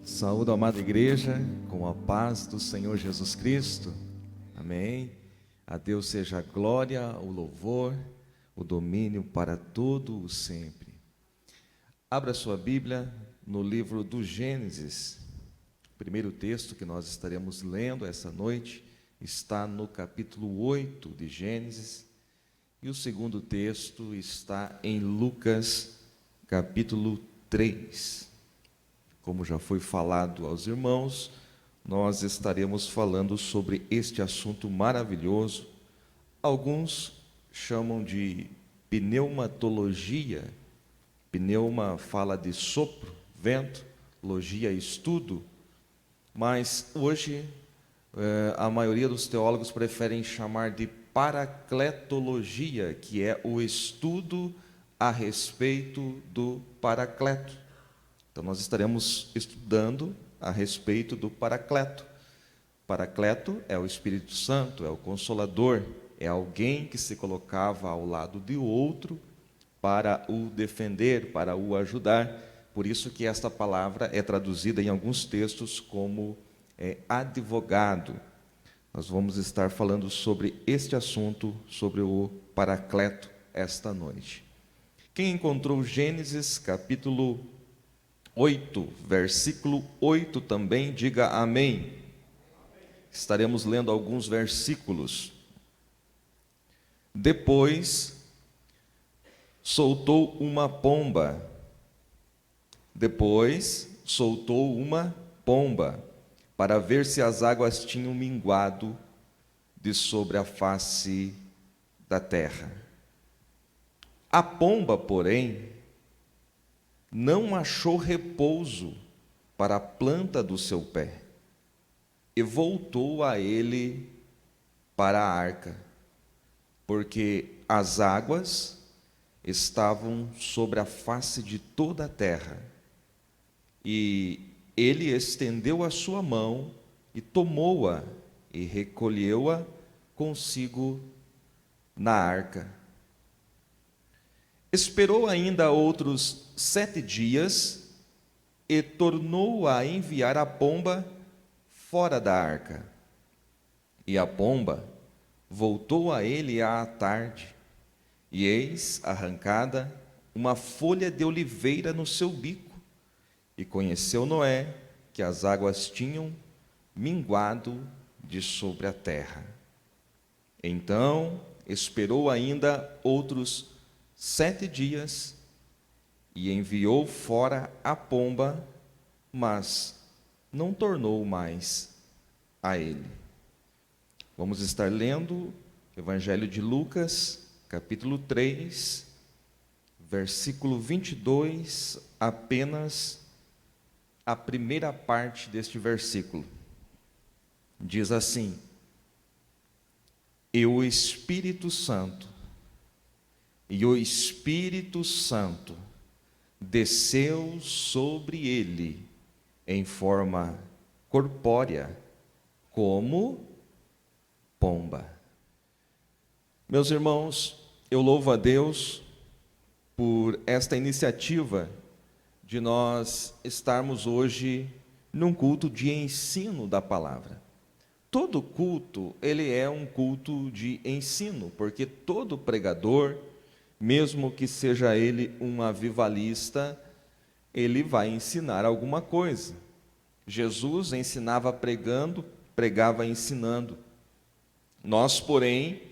Saúde, amada igreja, com a paz do Senhor Jesus Cristo. Amém. A Deus seja a glória, o louvor, o domínio para todo o sempre. Abra sua Bíblia no livro do Gênesis. O primeiro texto que nós estaremos lendo essa noite está no capítulo 8 de Gênesis. E o segundo texto está em Lucas, capítulo 3. Como já foi falado aos irmãos, nós estaremos falando sobre este assunto maravilhoso. Alguns chamam de pneumatologia. Pneuma fala de sopro, vento, logia, estudo. Mas hoje, a maioria dos teólogos preferem chamar de paracletologia, que é o estudo a respeito do Paracleto. Então, nós estaremos estudando a respeito do Paracleto. Paracleto é o Espírito Santo, é o Consolador, é alguém que se colocava ao lado de outro para o defender, para o ajudar. Por isso que esta palavra é traduzida em alguns textos como advogado. Nós vamos estar falando sobre este assunto, sobre o Paracleto, esta noite. Quem encontrou Gênesis, capítulo 8, versículo 8 também, diga amém. Estaremos lendo alguns versículos. Depois soltou uma pomba. Para ver se as águas tinham minguado de sobre a face da terra. A pomba, porém, não achou repouso para a planta do seu pé, e voltou a ele para a arca, porque as águas estavam sobre a face de toda a terra. E ele estendeu a sua mão e tomou-a e recolheu-a consigo na arca. Esperou ainda outros 7 dias e tornou a enviar a pomba fora da arca. E a pomba voltou a ele à tarde, e eis arrancada uma folha de oliveira no seu bico. E conheceu Noé que as águas tinham minguado de sobre a terra. Então esperou ainda outros 7 dias e enviou fora a pomba, mas não tornou mais a ele. Vamos estar lendo o Evangelho de Lucas, capítulo 3, versículo 22, apenas a primeira parte deste versículo. Diz assim: E o Espírito Santo desceu sobre ele em forma corpórea, como pomba. Meus irmãos, eu louvo a Deus por esta iniciativa de nós estarmos hoje num culto de ensino da palavra. Todo culto, ele é um culto de ensino, porque todo pregador, mesmo que seja ele um avivalista, ele vai ensinar alguma coisa. Jesus ensinava pregando, pregava ensinando. Nós, porém,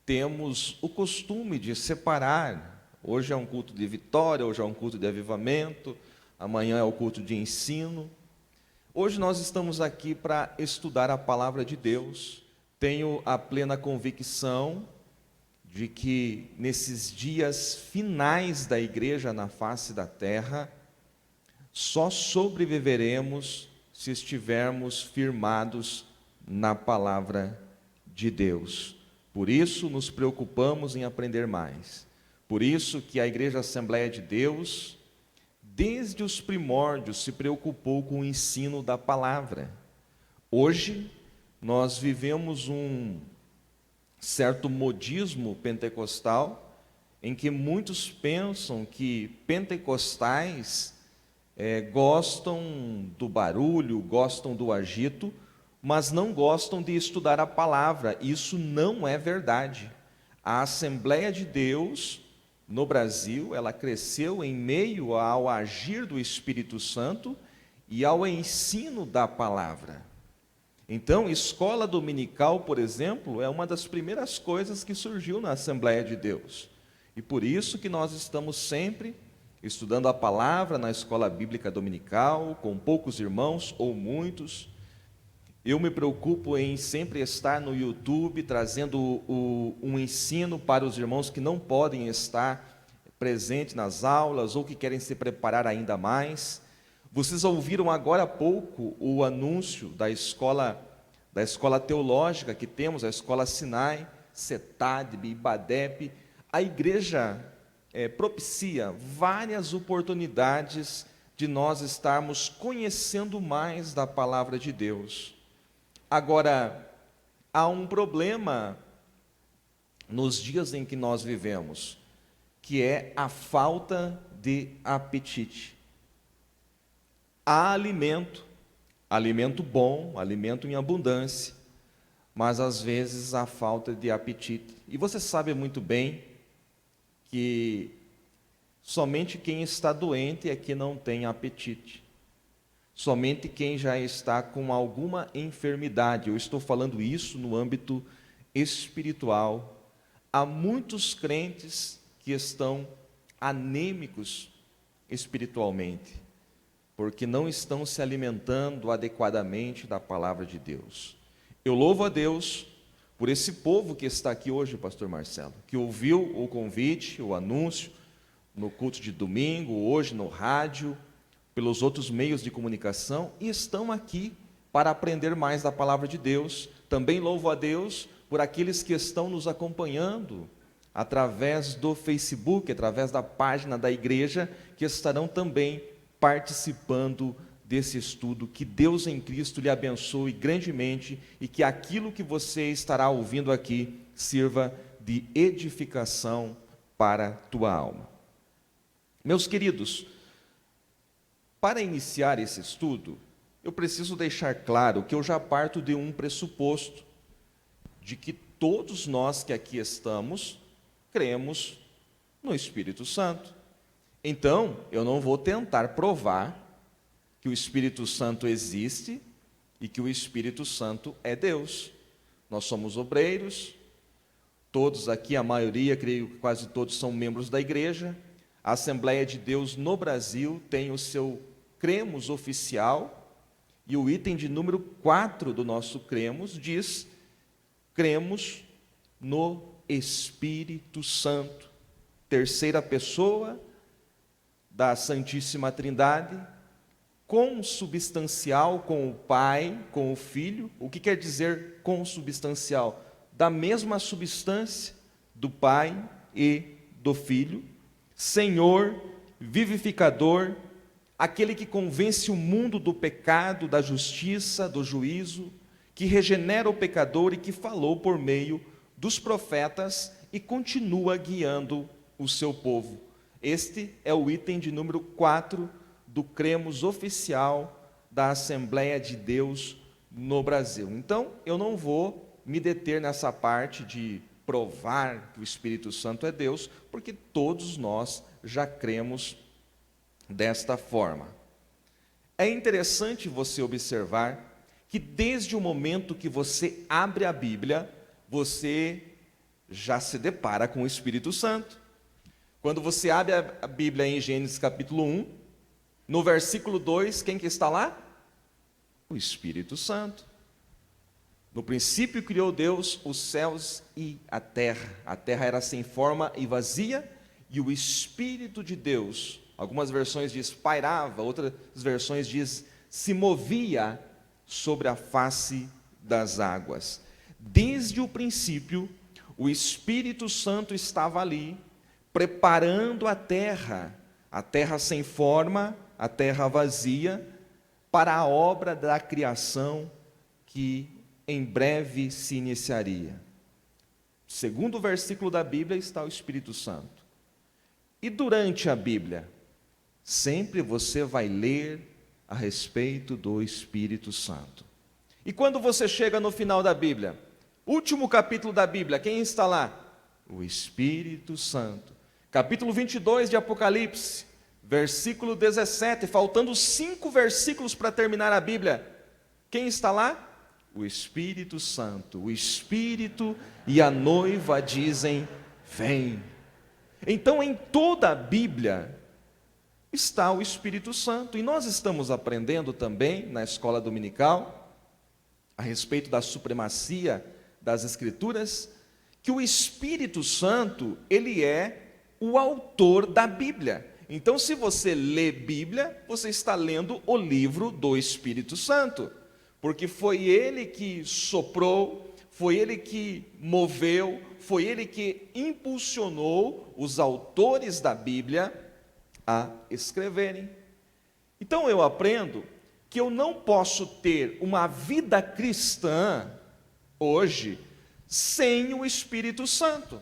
temos o costume de separar. Hoje é um culto de vitória, hoje é um culto de avivamento, amanhã é o culto de ensino. Hoje nós estamos aqui para estudar a palavra de Deus. Tenho a plena convicção de que nesses dias finais da igreja na face da terra, só sobreviveremos se estivermos firmados na palavra de Deus. Por isso nos preocupamos em aprender mais. Por isso que a Igreja Assembleia de Deus, desde os primórdios, se preocupou com o ensino da palavra. Hoje, nós vivemos um certo modismo pentecostal, em que muitos pensam que pentecostais gostam do barulho, gostam do agito, mas não gostam de estudar a palavra. Isso não é verdade. A Assembleia de Deus no Brasil, ela cresceu em meio ao agir do Espírito Santo e ao ensino da palavra. Então, escola dominical, por exemplo, é uma das primeiras coisas que surgiu na Assembleia de Deus. E por isso que nós estamos sempre estudando a palavra na escola bíblica dominical, com poucos irmãos ou muitos. Eu me preocupo em sempre estar no YouTube, trazendo um ensino para os irmãos que não podem estar presentes nas aulas ou que querem se preparar ainda mais. Vocês ouviram agora há pouco o anúncio da escola teológica que temos, a Escola Sinai, CETADB, IBADEP. A igreja propicia várias oportunidades de nós estarmos conhecendo mais da palavra de Deus. Agora, há um problema nos dias em que nós vivemos, que é a falta de apetite. Há alimento bom, alimento em abundância, mas às vezes há falta de apetite. E você sabe muito bem que somente quem está doente é que não tem apetite. Somente quem já está com alguma enfermidade. Eu estou falando isso no âmbito espiritual. Há muitos crentes que estão anêmicos espiritualmente, porque não estão se alimentando adequadamente da palavra de Deus. Eu louvo a Deus por esse povo que está aqui hoje, pastor Marcelo, que ouviu o convite, o anúncio, no culto de domingo, hoje no rádio, pelos outros meios de comunicação, e estão aqui para aprender mais da palavra de Deus. Também louvo a Deus por aqueles que estão nos acompanhando através do Facebook, através da página da igreja, que estarão também participando desse estudo. Que Deus em Cristo lhe abençoe grandemente e que aquilo que você estará ouvindo aqui sirva de edificação para a tua alma. Meus queridos, para iniciar esse estudo, eu preciso deixar claro que eu já parto de um pressuposto, de que todos nós que aqui estamos, cremos no Espírito Santo. Então, eu não vou tentar provar que o Espírito Santo existe e que o Espírito Santo é Deus. Nós somos obreiros, todos aqui, a maioria, creio que quase todos são membros da igreja. A Assembleia de Deus no Brasil tem o seu cremos oficial, e o item de número 4 do nosso cremos diz: cremos no Espírito Santo, terceira pessoa da Santíssima Trindade, consubstancial com o Pai, com o Filho. O que quer dizer consubstancial? Da mesma substância do Pai e do Filho, Senhor, vivificador, aquele que convence o mundo do pecado, da justiça, do juízo, que regenera o pecador e que falou por meio dos profetas e continua guiando o seu povo. Este é o item de número 4 do cremos oficial da Assembleia de Deus no Brasil. Então, eu não vou me deter nessa parte de provar que o Espírito Santo é Deus, porque todos nós já cremos desta forma. É interessante você observar que desde o momento que você abre a Bíblia, você já se depara com o Espírito Santo. Quando você abre a Bíblia em Gênesis capítulo 1, no versículo 2, quem que está lá? O Espírito Santo. No princípio criou Deus os céus e a terra. A terra era sem forma e vazia, e o Espírito de Deus, algumas versões diz pairava, outras versões diz se movia sobre a face das águas. Desde o princípio, o Espírito Santo estava ali, preparando a terra sem forma, a terra vazia, para a obra da criação que em breve se iniciaria. Segundo o versículo da Bíblia está o Espírito Santo. E durante a Bíblia, sempre você vai ler a respeito do Espírito Santo. E quando você chega no final da Bíblia, último capítulo da Bíblia, quem está lá? O Espírito Santo. Capítulo 22 de Apocalipse, versículo 17, faltando 5 versículos para terminar a Bíblia. Quem está lá? O Espírito Santo. O Espírito e a noiva dizem: vem. Então, em toda a Bíblia está o Espírito Santo. E nós estamos aprendendo também na escola dominical a respeito da supremacia das Escrituras, que o Espírito Santo, ele é o autor da Bíblia. Então, se você lê Bíblia, você está lendo o livro do Espírito Santo, porque foi ele que soprou, foi ele que moveu, foi ele que impulsionou os autores da Bíblia a escreverem. Então eu aprendo que eu não posso ter uma vida cristã hoje sem o Espírito Santo,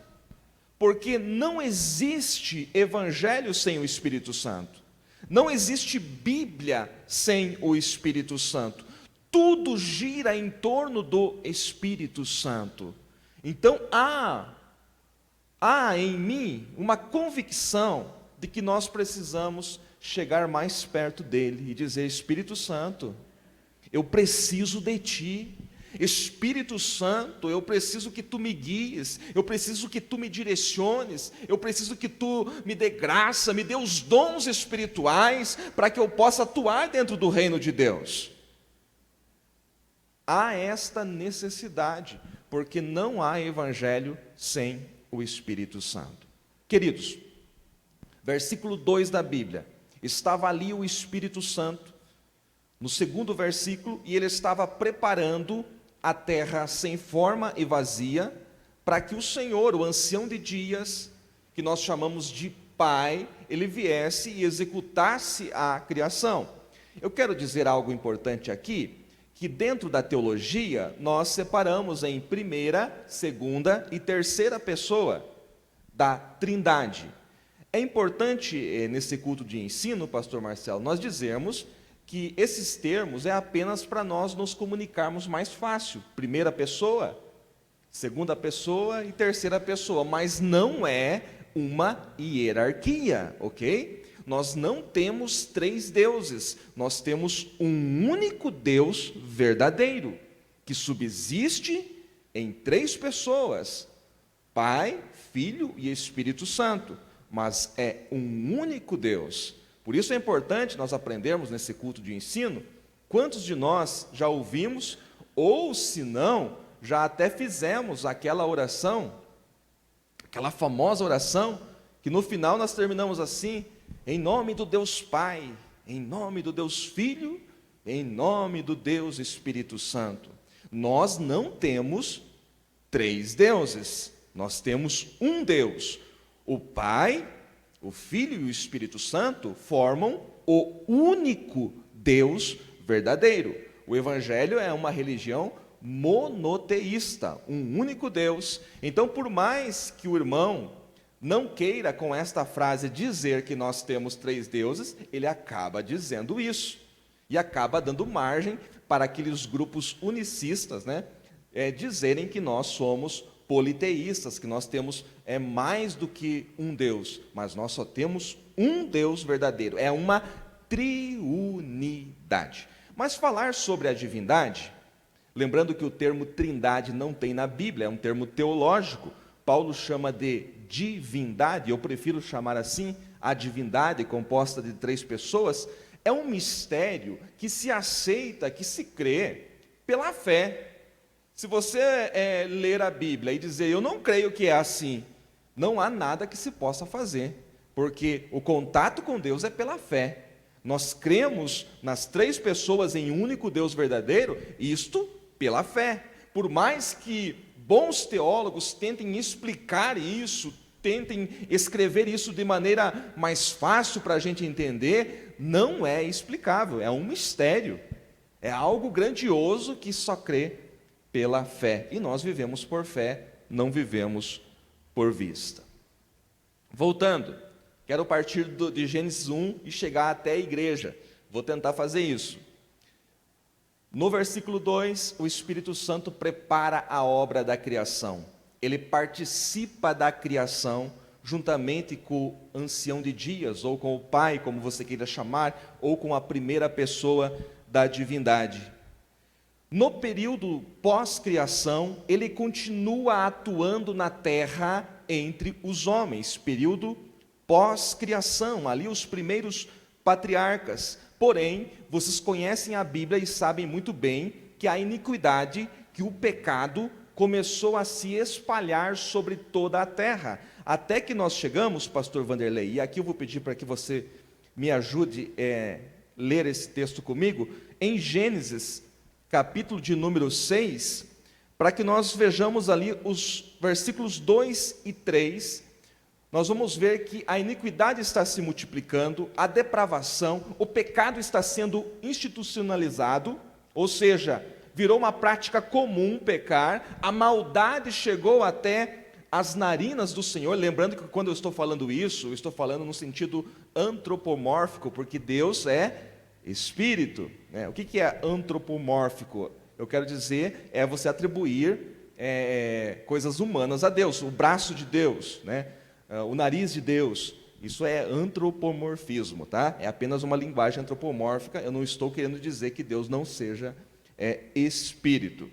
porque não existe evangelho sem o Espírito Santo, não existe Bíblia sem o Espírito Santo, tudo gira em torno do Espírito Santo. Então há em mim uma convicção de que nós precisamos chegar mais perto dele e dizer: Espírito Santo, eu preciso de ti. Espírito Santo, eu preciso que tu me guies, eu preciso que tu me direciones, eu preciso que tu me dê graça, me dê os dons espirituais para que eu possa atuar dentro do reino de Deus. Há esta necessidade, porque não há evangelho sem o Espírito Santo. Queridos, versículo 2 da Bíblia, estava ali o Espírito Santo, no segundo versículo, e ele estava preparando a terra sem forma e vazia, para que o Senhor, o ancião de dias, que nós chamamos de Pai, ele viesse e executasse a criação. Eu quero dizer algo importante aqui, que dentro da teologia, nós separamos em primeira, segunda e terceira pessoa da Trindade. É importante, nesse culto de ensino, pastor Marcelo, nós dizermos que esses termos é apenas para nós nos comunicarmos mais fácil. Primeira pessoa, segunda pessoa e terceira pessoa, mas não é uma hierarquia, ok? Nós não temos 3 deuses, nós temos um único Deus verdadeiro, que subsiste em 3 pessoas, Pai, Filho e Espírito Santo, mas é um único Deus. Por isso é importante nós aprendermos nesse culto de ensino, quantos de nós já ouvimos, ou se não, já até fizemos aquela oração, aquela famosa oração, que no final nós terminamos assim: em nome do Deus Pai, em nome do Deus Filho, em nome do Deus Espírito Santo. Nós não temos 3 deuses, nós temos um Deus. O Pai, o Filho e o Espírito Santo formam o único Deus verdadeiro. O Evangelho é uma religião monoteísta, um único Deus. Então, por mais que o irmão não queira com esta frase dizer que nós temos 3 deuses, ele acaba dizendo isso, e acaba dando margem para aqueles grupos unicistas, dizerem que nós somos politeístas, que nós temos mais do que um Deus, mas nós só temos um Deus verdadeiro, é uma triunidade. Mas falar sobre a divindade, lembrando que o termo trindade não tem na Bíblia, é um termo teológico, Paulo chama de divindade, eu prefiro chamar assim, a divindade composta de 3 pessoas, é um mistério que se aceita, que se crê pela fé. Se você ler a Bíblia e dizer: eu não creio que é assim, não há nada que se possa fazer, porque o contato com Deus é pela fé. Nós cremos nas 3 pessoas em um único Deus verdadeiro, isto pela fé. Por mais que bons teólogos tentem explicar isso, tentem escrever isso de maneira mais fácil para a gente entender, não é explicável, é um mistério, é algo grandioso que só crê pela fé, e nós vivemos por fé, não vivemos por vista. Voltando, Quero partir de Gênesis 1 e chegar até a igreja. Vou tentar fazer isso. No versículo 2, o Espírito Santo prepara a obra da criação. Ele participa da criação juntamente com o ancião de dias, ou com o Pai, como você queira chamar, ou com a primeira pessoa da divindade. No período pós-criação, ele continua atuando na terra entre os homens. Período pós-criação, ali os primeiros patriarcas. Porém, vocês conhecem a Bíblia e sabem muito bem que a iniquidade, que o pecado começou a se espalhar sobre toda a terra. Até que nós chegamos, pastor Vanderlei, e aqui eu vou pedir para que você me ajude a ler esse texto comigo, em Gênesis, capítulo de número 6, para que nós vejamos ali os versículos 2 e 3, nós vamos ver que a iniquidade está se multiplicando, a depravação, o pecado está sendo institucionalizado, ou seja, virou uma prática comum pecar, a maldade chegou até as narinas do Senhor. Lembrando que quando eu estou falando isso, eu estou falando no sentido antropomórfico, porque Deus é Espírito, né? O que é antropomórfico? Eu quero dizer, é você atribuir coisas humanas a Deus, o braço de Deus, né? O nariz de Deus. Isso é antropomorfismo, tá? É apenas uma linguagem antropomórfica. Eu não estou querendo dizer que Deus não seja Espírito.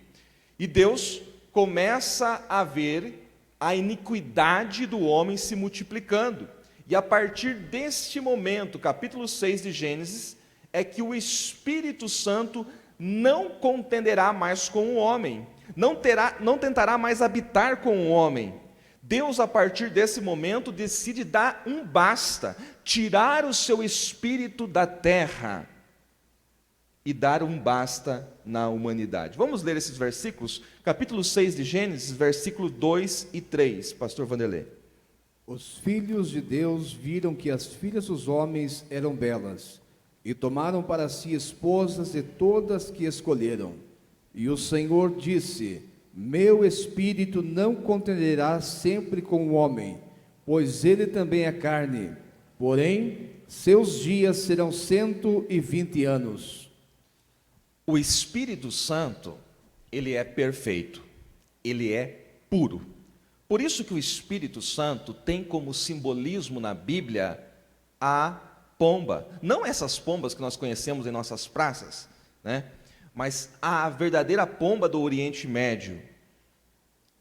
E Deus começa a ver a iniquidade do homem se multiplicando. E a partir deste momento, capítulo 6 de Gênesis, é que o Espírito Santo não contenderá mais com o homem, não tentará mais habitar com o homem. Deus, a partir desse momento, decide dar um basta, tirar o seu espírito da terra e dar um basta na humanidade. Vamos ler esses versículos, capítulo 6 de Gênesis, versículo 2 e 3, pastor Vanderlei. Os filhos de Deus viram que as filhas dos homens eram belas, e tomaram para si esposas de todas que escolheram. E o Senhor disse: meu espírito não contenderá sempre com o homem, pois ele também é carne, porém seus dias serão 120 anos. O Espírito Santo, ele é perfeito, ele é puro. Por isso que o Espírito Santo tem como simbolismo na Bíblia a pomba. Não essas pombas que nós conhecemos em nossas praças, né? Mas a verdadeira pomba do Oriente Médio.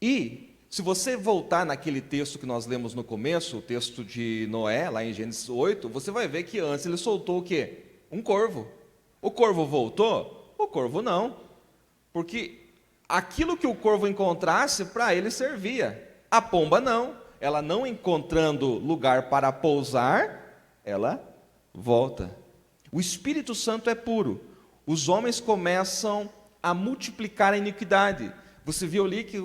E, se você voltar naquele texto que nós lemos no começo, o texto de Noé, lá em Gênesis 8, você vai ver que antes ele soltou o quê? Um corvo. O corvo voltou? O corvo não. Porque aquilo que o corvo encontrasse, para ele servia. A pomba não. Ela não encontrando lugar para pousar, ela volta. O Espírito Santo é puro. Os homens começam a multiplicar a iniquidade. Você viu ali que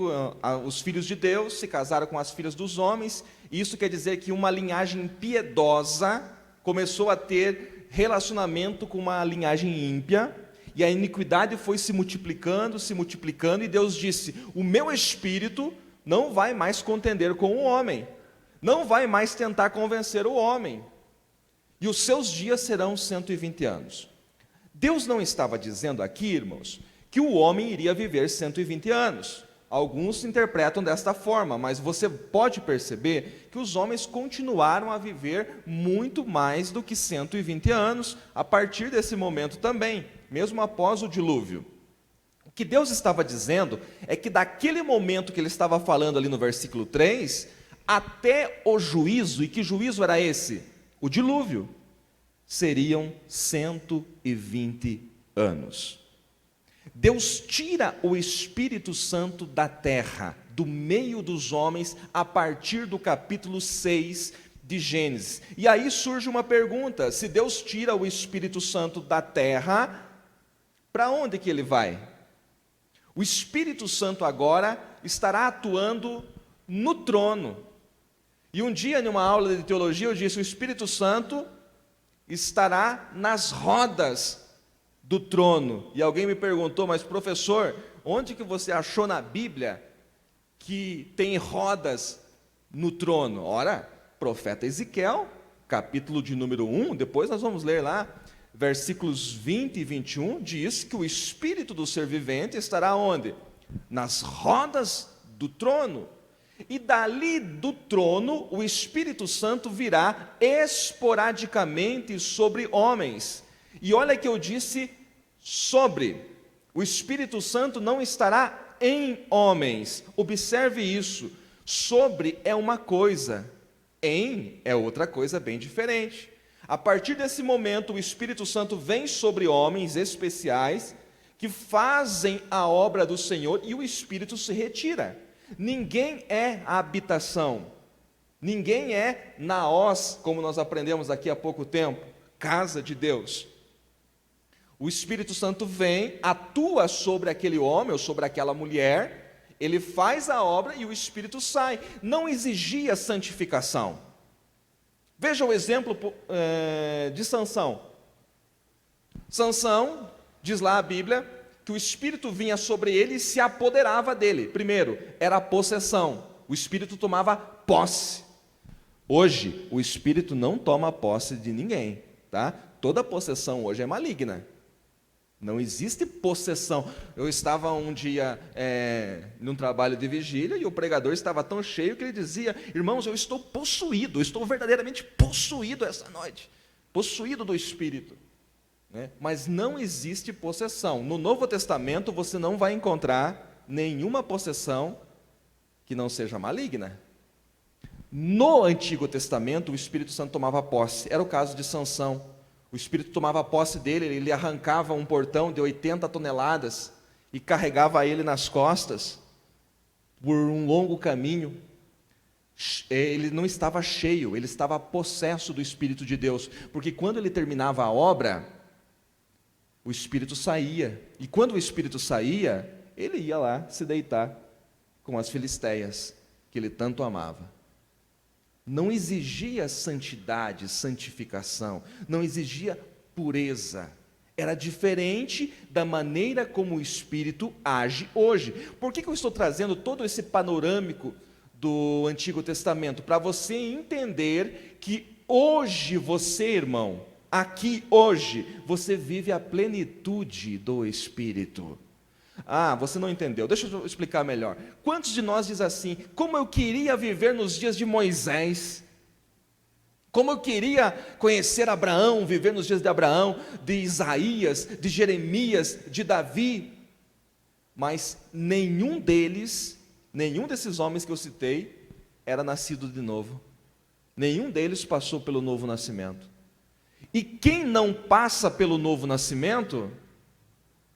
os filhos de Deus se casaram com as filhas dos homens, e isso quer dizer que uma linhagem piedosa começou a ter relacionamento com uma linhagem ímpia, e a iniquidade foi se multiplicando, e Deus disse: o meu espírito não vai mais contender com o homem, não vai mais tentar convencer o homem, e os seus dias serão 120 anos. Deus não estava dizendo aqui, irmãos, que o homem iria viver 120 anos. Alguns interpretam desta forma, mas você pode perceber que os homens continuaram a viver muito mais do que 120 anos, a partir desse momento também, mesmo após o dilúvio. O que Deus estava dizendo é que daquele momento que ele estava falando ali no versículo 3, até o juízo, e que juízo era esse? O dilúvio, seriam 120 anos. Deus tira o Espírito Santo da terra, do meio dos homens, a partir do capítulo 6 de Gênesis. E aí surge uma pergunta: se Deus tira o Espírito Santo da terra, para onde que ele vai? O Espírito Santo agora estará atuando no trono. E um dia, numa aula de teologia, eu disse: o Espírito Santo estará nas rodas do trono. E alguém me perguntou: mas professor, onde que você achou na Bíblia que tem rodas no trono? Ora, profeta Ezequiel capítulo de número 1, depois nós vamos ler lá, versículos 20 e 21, diz que o Espírito do ser vivente estará onde? Nas rodas do trono. E dali do trono, o Espírito Santo virá esporadicamente sobre homens. E olha que eu disse sobre. O Espírito Santo não estará em homens. Observe isso. Sobre é uma coisa, em é outra coisa bem diferente. A partir desse momento, o Espírito Santo vem sobre homens especiais que fazem a obra do Senhor e o Espírito se retira. Ninguém é a habitação, ninguém é naós, como nós aprendemos aqui há pouco tempo, casa de Deus. O Espírito Santo vem, atua sobre aquele homem ou sobre aquela mulher, ele faz a obra e o Espírito sai. Não exigia santificação. Veja o exemplo de Sansão. Sansão, diz lá a Bíblia, que o Espírito vinha sobre ele e se apoderava dele. Primeiro, era a possessão. O Espírito tomava posse. Hoje, o Espírito não toma posse de ninguém, tá? Toda possessão hoje é maligna. Não existe possessão. Eu estava um dia num trabalho de vigília e o pregador estava tão cheio que ele dizia: irmãos, eu estou possuído, eu estou verdadeiramente possuído essa noite, possuído do Espírito. Mas não existe possessão. No Novo Testamento você não vai encontrar nenhuma possessão que não seja maligna. No Antigo Testamento o Espírito Santo tomava posse. Era o caso de Sansão. O Espírito tomava posse dele, ele arrancava um portão de 80 toneladas e carregava ele nas costas por um longo caminho. Ele não estava cheio, ele estava possesso do Espírito de Deus, porque quando ele terminava a obra, o Espírito saía, e quando o Espírito saía, ele ia lá se deitar com as filisteias, que ele tanto amava. Não exigia santidade, santificação, não exigia pureza. Era diferente da maneira como o Espírito age hoje. Por que eu estou trazendo todo esse panorâmico do Antigo Testamento? Para você entender que hoje você, irmão, aqui hoje, você vive a plenitude do Espírito. Ah, você não entendeu, deixa eu explicar melhor. Quantos de nós diz assim: como eu queria viver nos dias de Moisés, como eu queria conhecer Abraão, viver nos dias de Abraão, de Isaías, de Jeremias, de Davi. Mas nenhum desses homens que eu citei era nascido de novo. Nenhum deles passou pelo novo nascimento. E quem não passa pelo novo nascimento,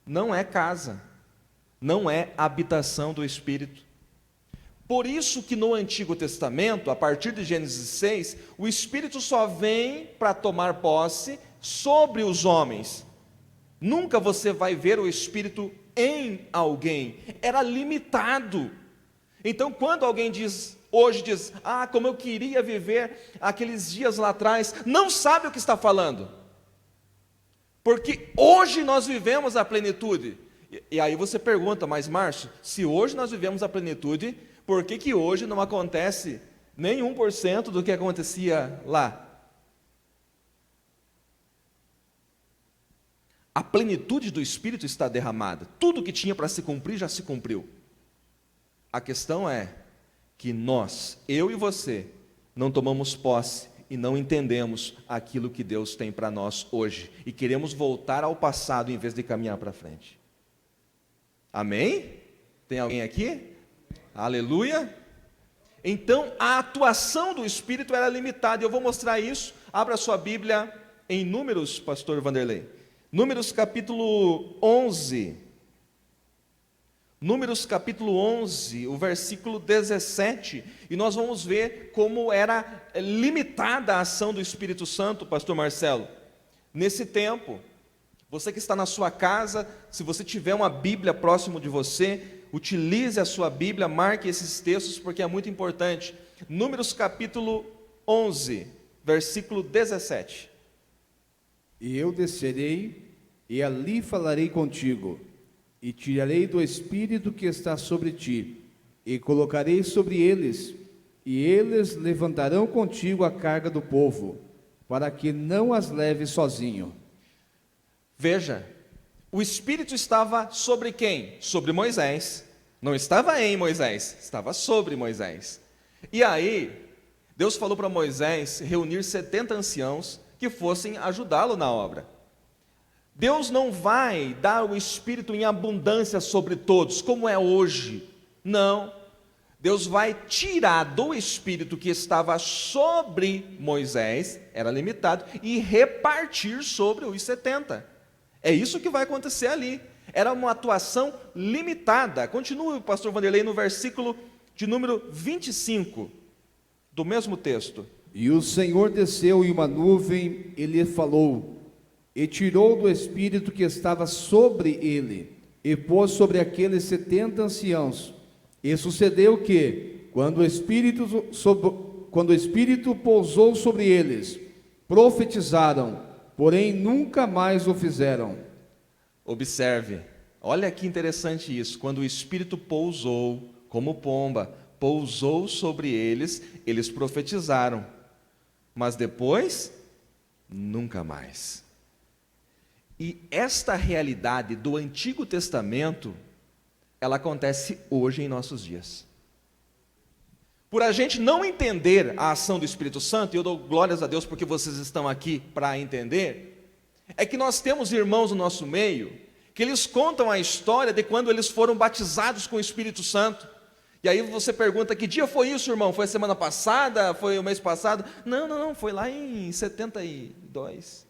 não é casa, não é habitação do Espírito. Por isso que no Antigo Testamento, a partir de Gênesis 6, o Espírito só vem para tomar posse sobre os homens. Nunca você vai ver o Espírito em alguém, era limitado. Então quando alguém hoje diz: ah, como eu queria viver aqueles dias lá atrás, não sabe o que está falando, porque hoje nós vivemos a plenitude. E aí você pergunta: mas Márcio, se hoje nós vivemos a plenitude, por que hoje não acontece nem 1% do que acontecia lá? A plenitude do Espírito está derramada, tudo que tinha para se cumprir já se cumpriu. A questão é que nós, eu e você, não tomamos posse e não entendemos aquilo que Deus tem para nós hoje, e queremos voltar ao passado em vez de caminhar para frente. Amém? Tem alguém aqui? Aleluia! Então a atuação do Espírito era limitada, eu vou mostrar isso. Abra sua Bíblia em Números, pastor Vanderlei. Números capítulo 11. Números capítulo 11, o versículo 17, e nós vamos ver como era limitada a ação do Espírito Santo, pastor Marcelo. Nesse tempo, você que está na sua casa, se você tiver uma Bíblia próximo de você, utilize a sua Bíblia, marque esses textos porque é muito importante. Números capítulo 11, versículo 17. E eu descerei, e ali falarei contigo, e tirarei do Espírito que está sobre ti, e colocarei sobre eles, e eles levantarão contigo a carga do povo, para que não as leve sozinho. Veja, o Espírito estava sobre quem? Sobre Moisés. Não estava em Moisés, estava sobre Moisés. E aí, Deus falou para Moisés reunir 70 anciãos que fossem ajudá-lo na obra. Deus não vai dar o Espírito em abundância sobre todos, como é hoje. Não. Deus vai tirar do Espírito que estava sobre Moisés, era limitado, e repartir sobre os 70. É isso que vai acontecer ali. Era uma atuação limitada. Continua o pastor Vanderlei no versículo de número 25, do mesmo texto. E o Senhor desceu em uma nuvem e lhe falou, e tirou do Espírito que estava sobre ele, e pôs sobre aqueles 70 anciãos. E sucedeu que, quando o Espírito pousou sobre eles, profetizaram, porém nunca mais o fizeram. Observe, olha que interessante isso. Quando o Espírito pousou, como pomba, pousou sobre eles, eles profetizaram. Mas depois, nunca mais. E esta realidade do Antigo Testamento, ela acontece hoje em nossos dias. Por a gente não entender a ação do Espírito Santo, e eu dou glórias a Deus porque vocês estão aqui para entender, é que nós temos irmãos no nosso meio, que eles contam a história de quando eles foram batizados com o Espírito Santo. E aí você pergunta, que dia foi isso, irmão? Foi a semana passada? Foi o mês passado? Não, foi lá em 72.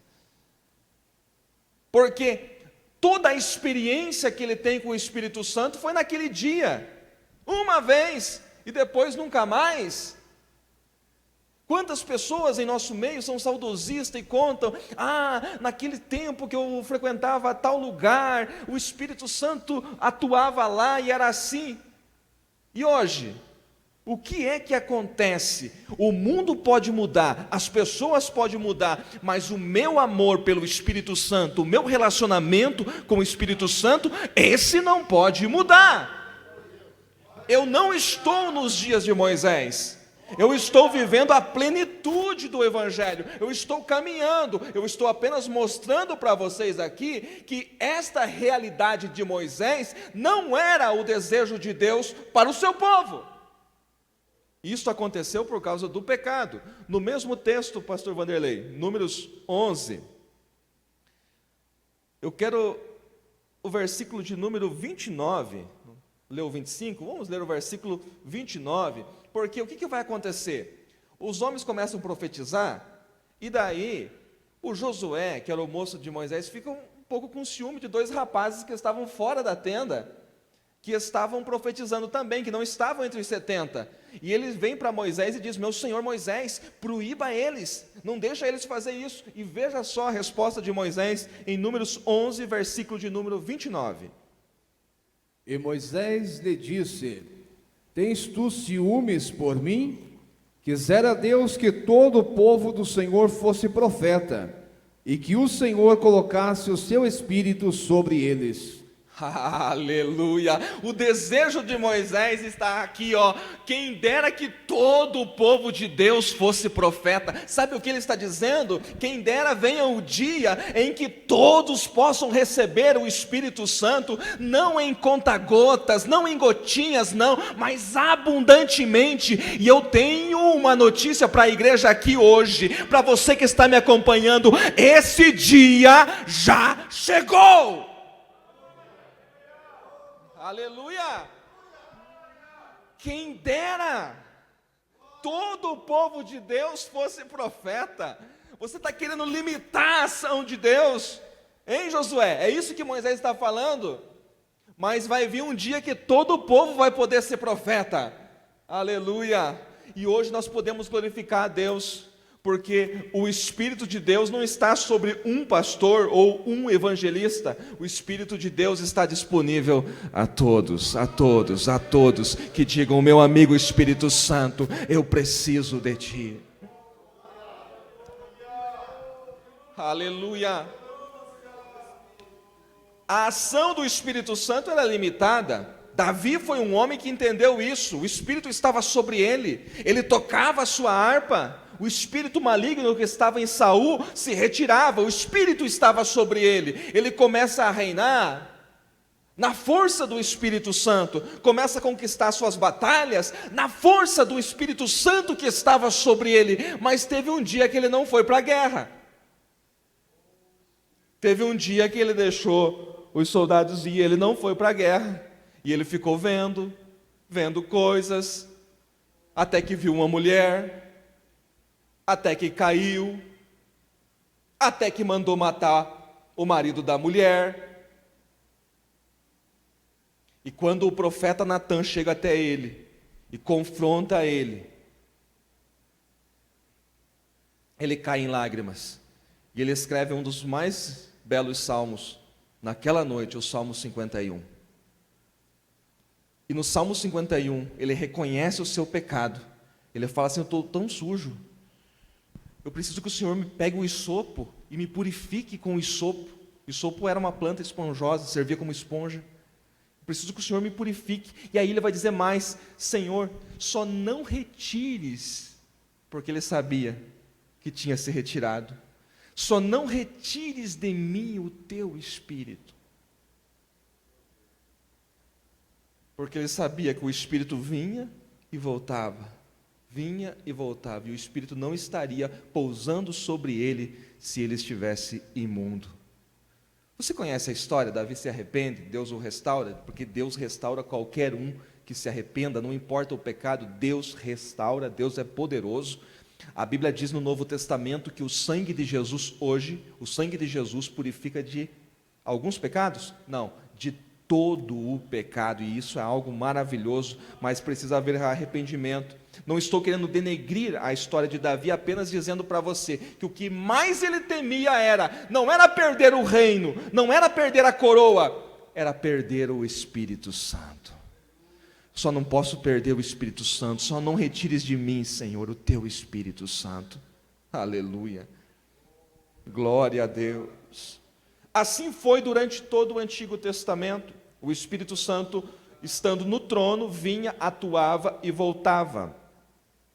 Porque toda a experiência que ele tem com o Espírito Santo foi naquele dia, uma vez, e depois nunca mais. Quantas pessoas em nosso meio são saudosistas e contam, naquele tempo que eu frequentava tal lugar, o Espírito Santo atuava lá e era assim. E hoje, o que é que acontece? O mundo pode mudar, as pessoas podem mudar, mas o meu amor pelo Espírito Santo, o meu relacionamento com o Espírito Santo, esse não pode mudar. Eu não estou nos dias de Moisés, eu estou vivendo a plenitude do Evangelho, eu estou caminhando, eu estou apenas mostrando para vocês aqui que esta realidade de Moisés não era o desejo de Deus para o seu povo. Isso aconteceu por causa do pecado. No mesmo texto, pastor Vanderlei, Números 11, eu quero o versículo de número 29, leu o 25, vamos ler o versículo 29, porque o que vai acontecer? Os homens começam a profetizar, e daí o Josué, que era o moço de Moisés, fica um pouco com ciúme de dois rapazes que estavam fora da tenda, que estavam profetizando também, que não estavam entre os 70, e eles vêm para Moisés e diz, meu senhor Moisés, proíba eles, não deixa eles fazer isso, e veja só a resposta de Moisés, em Números 11, versículo de número 29. E Moisés lhe disse, tens tu ciúmes por mim? Quisera Deus que todo o povo do Senhor fosse profeta, e que o Senhor colocasse o seu espírito sobre eles. Aleluia, o desejo de Moisés está aqui, quem dera que todo o povo de Deus fosse profeta. Sabe o que ele está dizendo? Quem dera venha o dia em que todos possam receber o Espírito Santo, não em conta-gotas, não em gotinhas, não, mas abundantemente. E eu tenho uma notícia para a igreja aqui hoje, para você que está me acompanhando, esse dia já chegou. Aleluia! Quem dera todo o povo de Deus fosse profeta. Você está querendo limitar a ação de Deus, hein, Josué? É isso que Moisés está falando? Mas vai vir um dia que todo o povo vai poder ser profeta. Aleluia! E hoje nós podemos glorificar a Deus, porque o Espírito de Deus não está sobre um pastor ou um evangelista. O Espírito de Deus está disponível a todos, que digam, meu amigo Espírito Santo, eu preciso de ti. Aleluia. A ação do Espírito Santo era limitada. Davi foi um homem que entendeu isso. O Espírito estava sobre ele, ele tocava a sua harpa. o espírito maligno que estava em Saul se retirava, o espírito estava sobre ele, ele começa a reinar na força do Espírito Santo, começa a conquistar suas batalhas na força do Espírito Santo que estava sobre ele. Mas teve um dia que ele não foi para a guerra, teve um dia que ele deixou os soldados ir, ele não foi para a guerra, e ele ficou vendo coisas, até que viu uma mulher, até que caiu, até que mandou matar o marido da mulher. E quando o profeta Natã chega até ele e confronta ele, ele cai em lágrimas. E ele escreve um dos mais belos salmos naquela noite, o Salmo 51. E no Salmo 51, ele reconhece o seu pecado. Ele fala assim: eu estou tão sujo, eu preciso que o Senhor me pegue o hisopo e me purifique com o hisopo. O hisopo era uma planta esponjosa, servia como esponja. Preciso que o Senhor me purifique. E aí ele vai dizer mais: Senhor, só não retires, porque ele sabia que tinha se retirado, só não retires de mim o teu Espírito, porque ele sabia que o Espírito vinha e voltava, e o Espírito não estaria pousando sobre ele se ele estivesse imundo. Você conhece a história? Davi se arrepende, Deus o restaura, porque Deus restaura qualquer um que se arrependa, não importa o pecado, Deus restaura, Deus é poderoso. A Bíblia diz no Novo Testamento que o sangue de Jesus hoje, o sangue de Jesus purifica de alguns pecados? Não, de todo o pecado, e isso é algo maravilhoso, mas precisa haver arrependimento. Não estou querendo denegrir a história de Davi, apenas dizendo para você que o que mais ele temia não era perder o reino, não era perder a coroa, era perder o Espírito Santo. Só não posso perder o Espírito Santo, só não retires de mim, Senhor, o teu Espírito Santo. Aleluia, glória a Deus. Assim foi durante todo o Antigo Testamento. O Espírito Santo, estando no trono, vinha, atuava e voltava.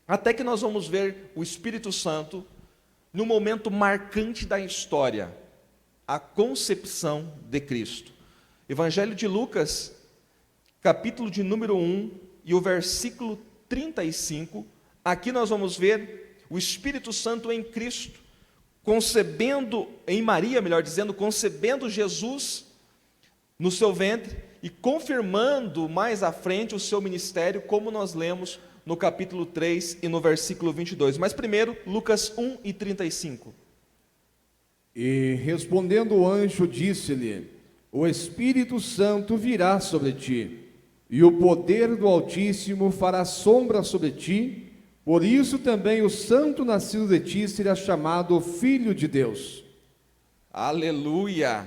Até que nós vamos ver o Espírito Santo no momento marcante da história, a concepção de Cristo. Evangelho de Lucas, capítulo de número 1 e o versículo 35, aqui nós vamos ver o Espírito Santo em Cristo, concebendo, em Maria, melhor dizendo, concebendo Jesus no seu ventre e confirmando mais à frente o seu ministério, como nós lemos no capítulo 3 e no versículo 22. Mas primeiro, Lucas 1 e 35. E respondendo o anjo, disse-lhe: o Espírito Santo virá sobre ti, e o poder do Altíssimo fará sombra sobre ti, por isso também o santo nascido de ti será chamado Filho de Deus. Aleluia,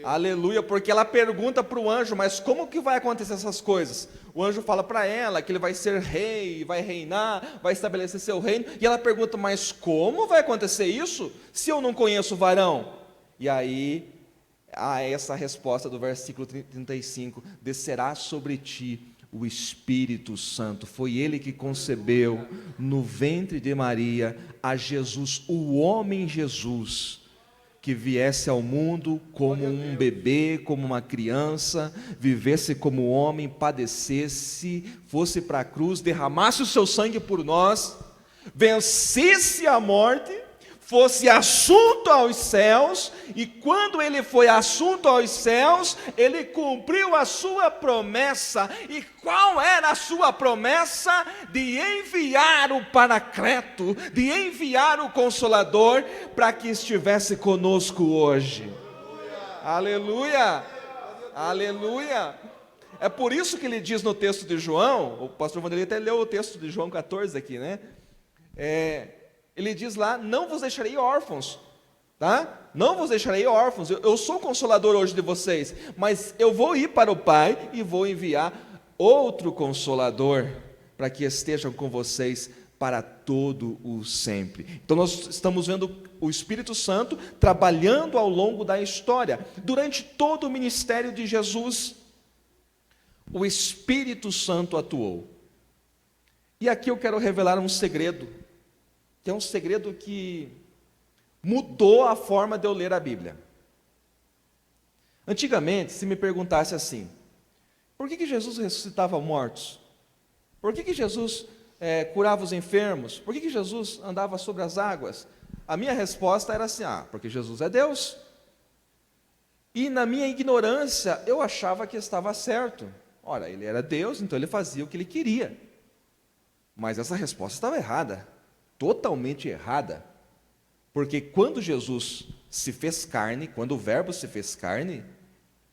aleluia, porque ela pergunta para o anjo: mas como que vai acontecer essas coisas? O anjo fala para ela que ele vai ser rei, vai reinar, vai estabelecer seu reino, e ela pergunta: mas como vai acontecer isso, se eu não conheço o varão? E aí, há essa resposta do versículo 35, descerá sobre ti o Espírito Santo. Foi ele que concebeu no ventre de Maria a Jesus, o homem Jesus, que viesse ao mundo como um bebê, como uma criança, vivesse como homem, padecesse, fosse para a cruz, derramasse o seu sangue por nós, vencesse a morte, fosse assunto aos céus, e quando ele foi assunto aos céus, ele cumpriu a sua promessa. E qual era a sua promessa? De enviar o Paracleto, de enviar o Consolador, para que estivesse conosco hoje. Aleluia, aleluia. É por isso que ele diz no texto de João, o pastor Vanderlei até leu o texto de João 14 aqui, né? Ele diz lá: não vos deixarei órfãos, tá? Não vos deixarei órfãos, eu sou o Consolador hoje de vocês, mas eu vou ir para o Pai e vou enviar outro Consolador, para que estejam com vocês para todo o sempre. Então nós estamos vendo o Espírito Santo trabalhando ao longo da história, durante todo o ministério de Jesus, o Espírito Santo atuou. E aqui eu quero revelar um segredo. que é um segredo que mudou a forma de eu ler a Bíblia. Antigamente, se me perguntasse assim, por que Jesus ressuscitava mortos? Por que Jesus curava os enfermos? Por que Jesus andava sobre as águas? A minha resposta era assim, porque Jesus é Deus. E na minha ignorância, eu achava que estava certo. Ora, ele era Deus, então ele fazia o que ele queria. Mas essa resposta estava errada, totalmente errada. Porque quando Jesus se fez carne, quando o Verbo se fez carne,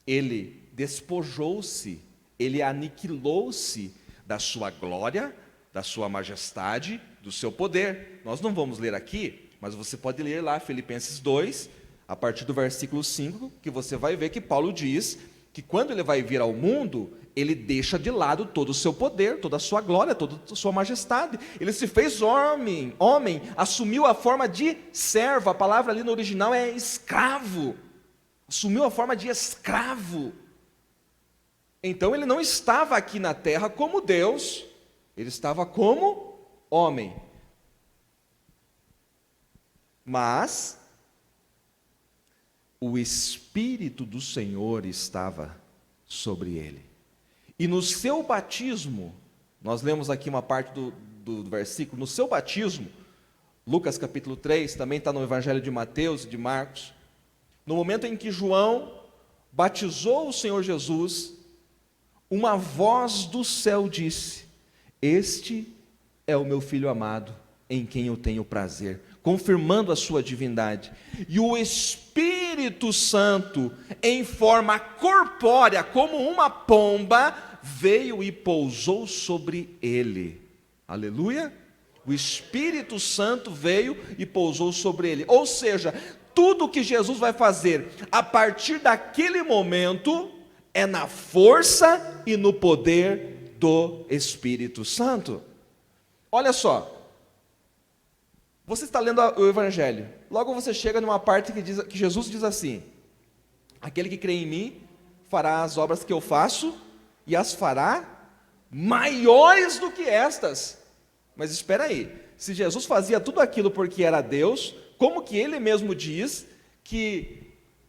ele despojou-se, ele aniquilou-se da sua glória, da sua majestade, do seu poder. Nós não vamos ler aqui, mas você pode ler lá Filipenses 2, a partir do versículo 5, que você vai ver que Paulo diz que quando ele vai vir ao mundo, ele deixa de lado todo o seu poder, toda a sua glória, toda a sua majestade. Ele se fez homem, assumiu a forma de servo, a palavra ali no original é escravo, assumiu a forma de escravo. Então ele não estava aqui na terra como Deus, ele estava como homem. Mas o Espírito do Senhor estava sobre ele. E no seu batismo, nós lemos aqui uma parte do versículo, no seu batismo, Lucas capítulo 3, também está no Evangelho de Mateus e de Marcos, no momento em que João batizou o Senhor Jesus, uma voz do céu disse: este é o meu Filho amado, em quem eu tenho prazer, confirmando a sua divindade. E o Espírito Santo, em forma corpórea, como uma pomba, veio e pousou sobre ele. Aleluia! O Espírito Santo veio e pousou sobre ele. Ou seja, tudo que Jesus vai fazer a partir daquele momento é na força e no poder do Espírito Santo. Olha só, você está lendo o Evangelho, logo você chega numa parte que Jesus diz assim: aquele que crê em mim fará as obras que eu faço e as fará maiores do que estas. Mas espera aí, se Jesus fazia tudo aquilo porque era Deus, como que ele mesmo diz que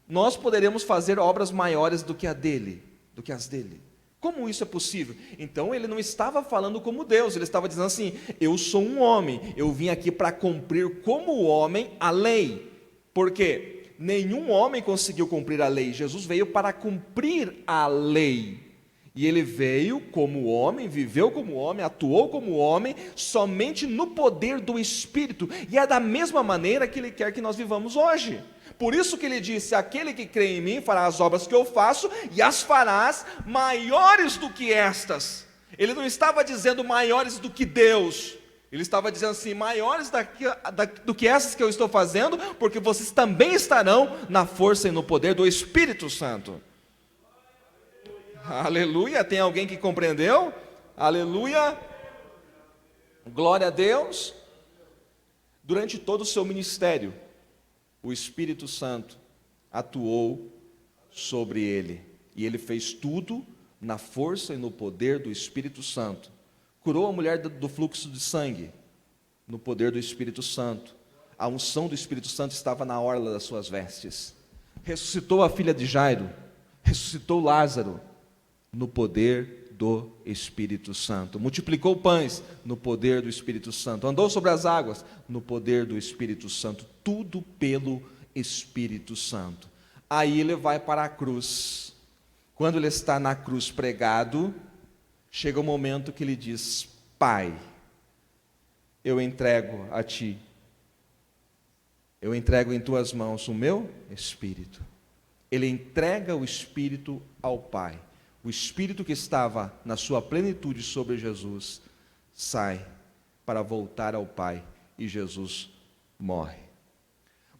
nós poderemos fazer obras maiores do que as dele? Como isso é possível? Então ele não estava falando como Deus, ele estava dizendo assim: eu sou um homem, eu vim aqui para cumprir como homem a lei. Por quê? Nenhum homem conseguiu cumprir a lei, Jesus veio para cumprir a lei. E ele veio como homem, viveu como homem, atuou como homem, somente no poder do Espírito. E é da mesma maneira que ele quer que nós vivamos hoje. Por isso que ele disse: aquele que crê em mim fará as obras que eu faço e as farás maiores do que estas. Ele não estava dizendo maiores do que Deus, ele estava dizendo assim: maiores do que essas que eu estou fazendo, porque vocês também estarão na força e no poder do Espírito Santo. Aleluia, tem alguém que compreendeu? Aleluia, glória a Deus. Durante todo o seu ministério, o Espírito Santo atuou sobre ele, e ele fez tudo na força e no poder do Espírito Santo. Curou a mulher do fluxo de sangue, no poder do Espírito Santo. A unção do Espírito Santo estava na orla das suas vestes. Ressuscitou a filha de Jairo, ressuscitou Lázaro, no poder do Espírito Santo. Multiplicou pães, no poder do Espírito Santo. Andou sobre as águas, no poder do Espírito Santo. Tudo pelo Espírito Santo. Aí ele vai para a cruz. Quando ele está na cruz pregado, chega o momento que ele diz: Pai, eu entrego a ti, eu entrego em tuas mãos o meu Espírito. Ele entrega o Espírito ao Pai. O Espírito que estava na sua plenitude sobre Jesus sai para voltar ao Pai, e Jesus morre.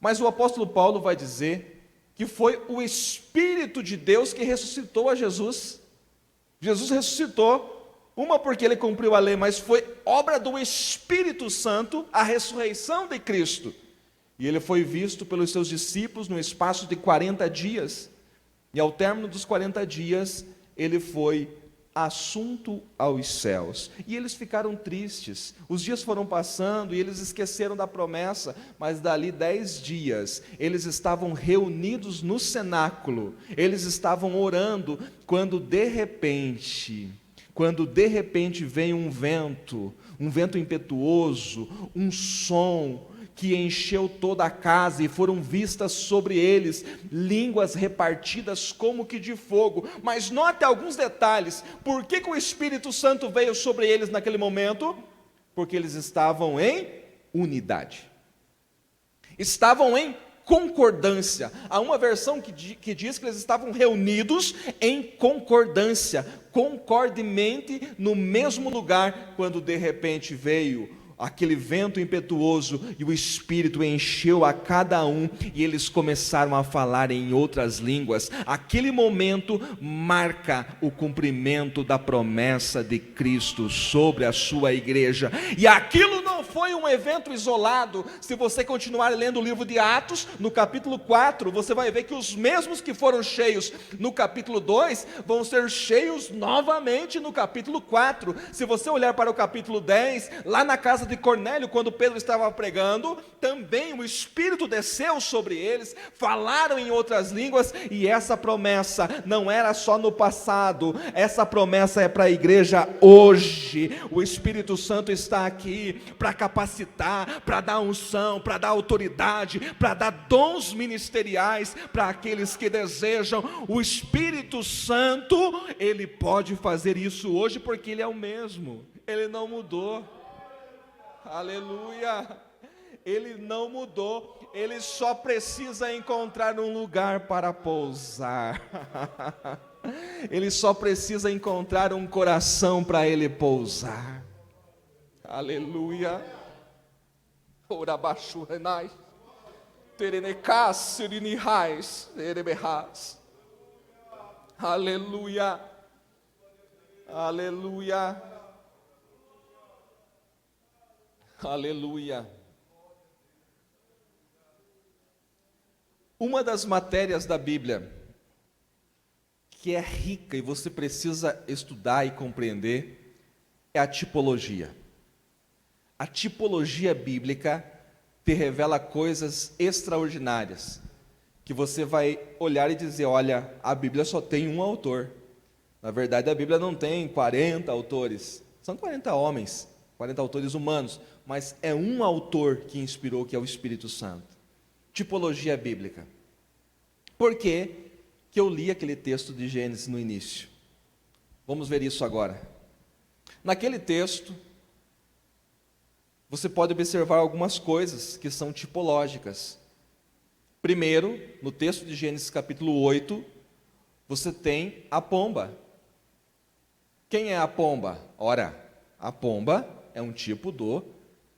Mas o apóstolo Paulo vai dizer que foi o Espírito de Deus que ressuscitou a Jesus. Jesus ressuscitou, uma porque ele cumpriu a lei, mas foi obra do Espírito Santo a ressurreição de Cristo. E ele foi visto pelos seus discípulos no espaço de 40 dias. E ao término dos 40 dias, ele foi assunto aos céus. E eles ficaram tristes. Os dias foram passando e eles esqueceram da promessa, mas dali 10 dias, eles estavam reunidos no cenáculo, eles estavam orando, quando de repente vem um vento impetuoso, um som que encheu toda a casa, e foram vistas sobre eles línguas repartidas como que de fogo. Mas note alguns detalhes. Por que o Espírito Santo veio sobre eles naquele momento? Porque eles estavam em unidade, estavam em concordância. Há uma versão que diz que eles estavam reunidos em concordância, concordemente no mesmo lugar, quando de repente veio aquele vento impetuoso e o Espírito encheu a cada um e eles começaram a falar em outras línguas. Aquele momento marca o cumprimento da promessa de Cristo sobre a sua igreja. E aquilo não foi um evento isolado. Se você continuar lendo o livro de Atos, no capítulo 4, você vai ver que os mesmos que foram cheios no capítulo 2 vão ser cheios novamente no capítulo 4. Se você olhar para o capítulo 10, lá na casa de Cornélio, quando Pedro estava pregando, também o Espírito desceu sobre eles, falaram em outras línguas, e essa promessa não era só no passado, essa promessa é para a igreja hoje. O Espírito Santo está aqui para capacitar, para dar unção, para dar autoridade, para dar dons ministeriais para aqueles que desejam. O Espírito Santo, ele pode fazer isso hoje, porque ele é o mesmo, ele não mudou. Aleluia, ele não mudou, ele só precisa encontrar um lugar para pousar, ele só precisa encontrar um coração para ele pousar. Aleluia. Orabashurenai, terenecas, sirinihais, erebehas. Aleluia, aleluia. Aleluia. Uma das matérias da Bíblia que é rica e você precisa estudar e compreender é a tipologia. A tipologia bíblica te revela coisas extraordinárias, que você vai olhar e dizer: olha, a Bíblia só tem um autor. Na verdade, a Bíblia não tem 40 autores, são 40 homens, 40 autores humanos, mas é um autor que inspirou, que é o Espírito Santo. Tipologia bíblica. Por que eu li aquele texto de Gênesis no início? Vamos ver isso agora. Naquele texto, você pode observar algumas coisas que são tipológicas. Primeiro, no texto de Gênesis capítulo 8, você tem a pomba. Quem é a pomba? Ora, a pomba é um tipo do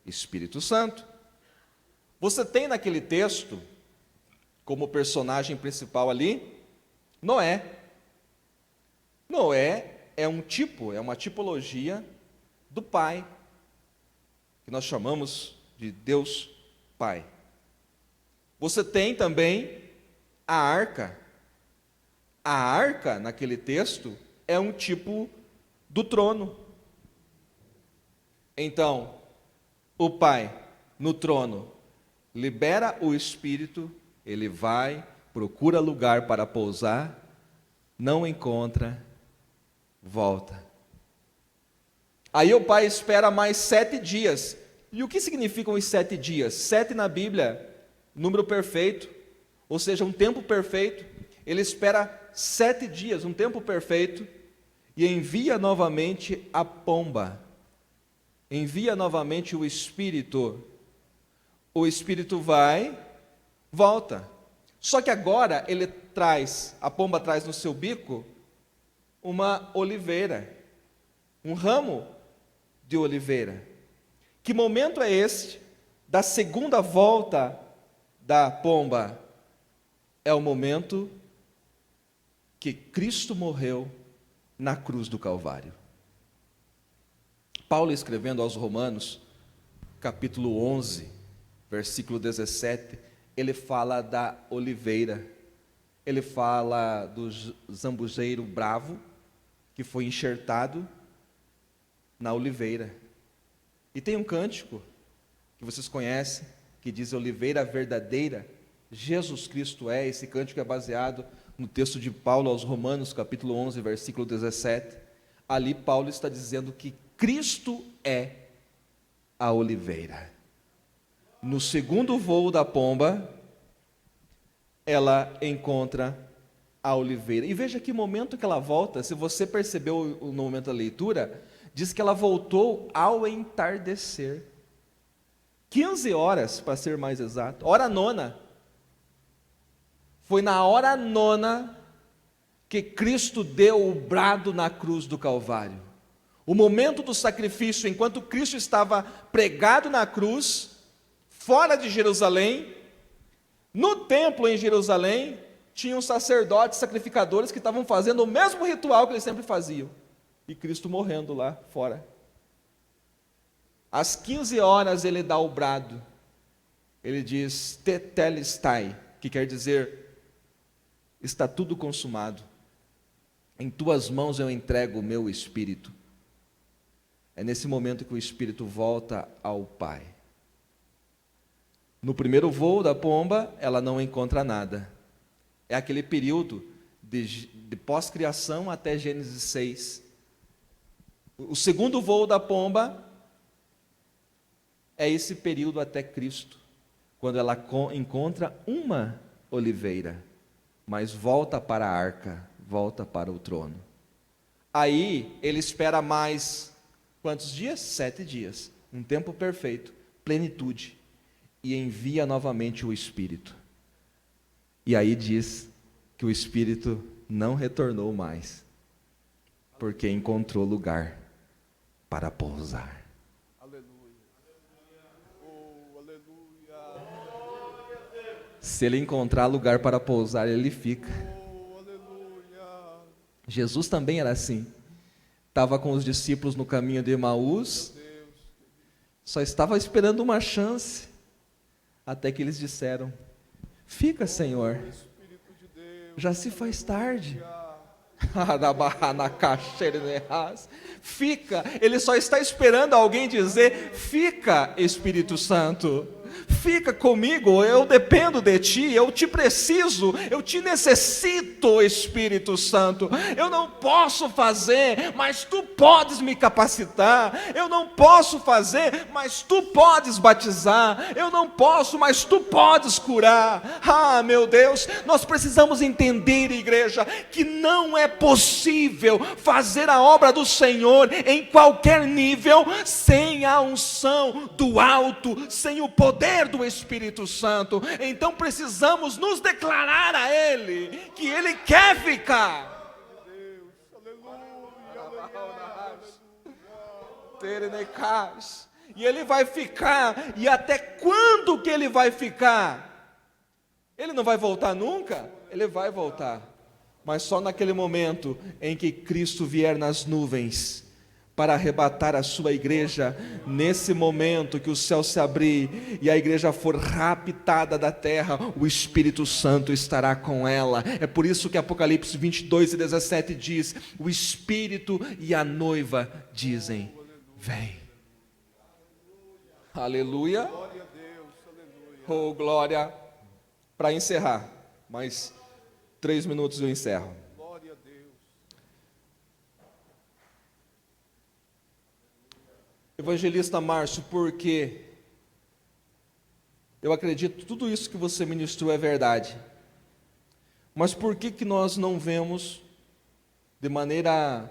Espírito Santo. Você tem naquele texto, como personagem principal ali, Noé. Noé é um tipo, é uma tipologia do Pai, que nós chamamos de Deus Pai. Você tem também a arca. A arca, naquele texto, é um tipo do trono. Então, o Pai, no trono, libera o Espírito, ele vai, procura lugar para pousar, não encontra, volta. Aí o Pai espera mais 7 dias. E o que significam os 7 dias? 7 na Bíblia, número perfeito, ou seja, um tempo perfeito. Ele espera 7 dias, um tempo perfeito, e envia novamente a pomba. Envia novamente o Espírito. O Espírito vai, volta. Só que agora ele traz, a pomba traz no seu bico uma oliveira, um ramo de oliveira. Que momento é este da segunda volta da pomba? É o momento que Cristo morreu na cruz do Calvário. Paulo, escrevendo aos Romanos, capítulo 11, versículo 17, ele fala da oliveira, ele fala do zambujeiro bravo, que foi enxertado na oliveira. E tem um cântico que vocês conhecem, que diz: oliveira verdadeira, Jesus Cristo é. Esse cântico é baseado no texto de Paulo aos Romanos, capítulo 11, versículo 17. Ali Paulo está dizendo que Cristo é a oliveira. No segundo voo da pomba, ela encontra a oliveira. E veja que momento que ela volta. Se você percebeu no momento da leitura, diz que ela voltou ao entardecer. 15 horas, para ser mais exato. Hora nona. Foi na hora nona que Cristo deu o brado na cruz do Calvário. O momento do sacrifício, enquanto Cristo estava pregado na cruz, fora de Jerusalém, no templo em Jerusalém, tinham sacerdotes, sacrificadores que estavam fazendo o mesmo ritual que eles sempre faziam. E Cristo morrendo lá fora. Às 15 horas ele dá o brado. Ele diz: tetelestai, que quer dizer: está tudo consumado. Em tuas mãos eu entrego o meu espírito. É nesse momento que o espírito volta ao Pai. No primeiro voo da pomba, ela não encontra nada. É aquele período de pós-criação até Gênesis 6. O segundo voo da pomba é esse período até Cristo, quando ela encontra uma oliveira, mas volta para a arca, volta para o trono. Aí ele espera mais, quantos dias? 7 dias, um tempo perfeito, plenitude, e envia novamente o Espírito. E aí diz que o Espírito não retornou mais, porque encontrou lugar para pousar. Aleluia. Oh, aleluia. Se ele encontrar lugar para pousar, ele fica. Oh, aleluia. Jesus também era assim. Estava com os discípulos no caminho de Emaús, só estava esperando uma chance, até que eles disseram: fica, Senhor, já se faz tarde. Fica, ele só está esperando alguém dizer: fica, Espírito Santo, fica comigo, eu dependo de ti, eu te preciso, eu te necessito, Espírito Santo. Eu não posso fazer, mas tu podes me capacitar. Eu não posso fazer, mas tu podes batizar. Eu não posso, mas tu podes curar. Ah, meu Deus, nós precisamos entender, igreja, que não é possível fazer a obra do Senhor em qualquer nível sem a unção do alto, sem o poder do Espírito Santo. Então precisamos nos declarar a Ele que Ele quer ficar. E Ele vai ficar. E até quando que Ele vai ficar? Ele não vai voltar nunca? Ele vai voltar, mas só naquele momento em que Cristo vier nas nuvens para arrebatar a sua igreja. Nesse momento que o céu se abrir e a igreja for raptada da terra, o Espírito Santo estará com ela. É por isso que Apocalipse 22:17 diz: o Espírito e a noiva dizem: vem. Aleluia. Oh, glória. Para encerrar, mais 3 minutos eu encerro. Evangelista Márcio, porque eu acredito que tudo isso que você ministrou é verdade, mas por que nós não vemos de maneira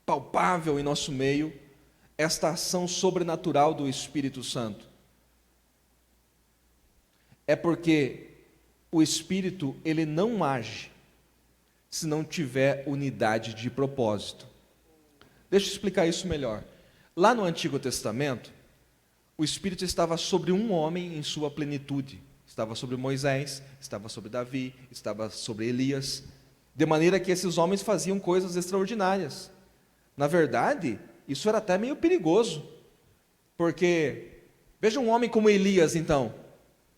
palpável em nosso meio esta ação sobrenatural do Espírito Santo? É porque o Espírito, ele não age se não tiver unidade de propósito. Deixa eu explicar isso melhor. Lá no Antigo Testamento, o Espírito estava sobre um homem em sua plenitude. Estava sobre Moisés, estava sobre Davi, estava sobre Elias, de maneira que esses homens faziam coisas extraordinárias. Na verdade, isso era até meio perigoso, porque, veja um homem como Elias então,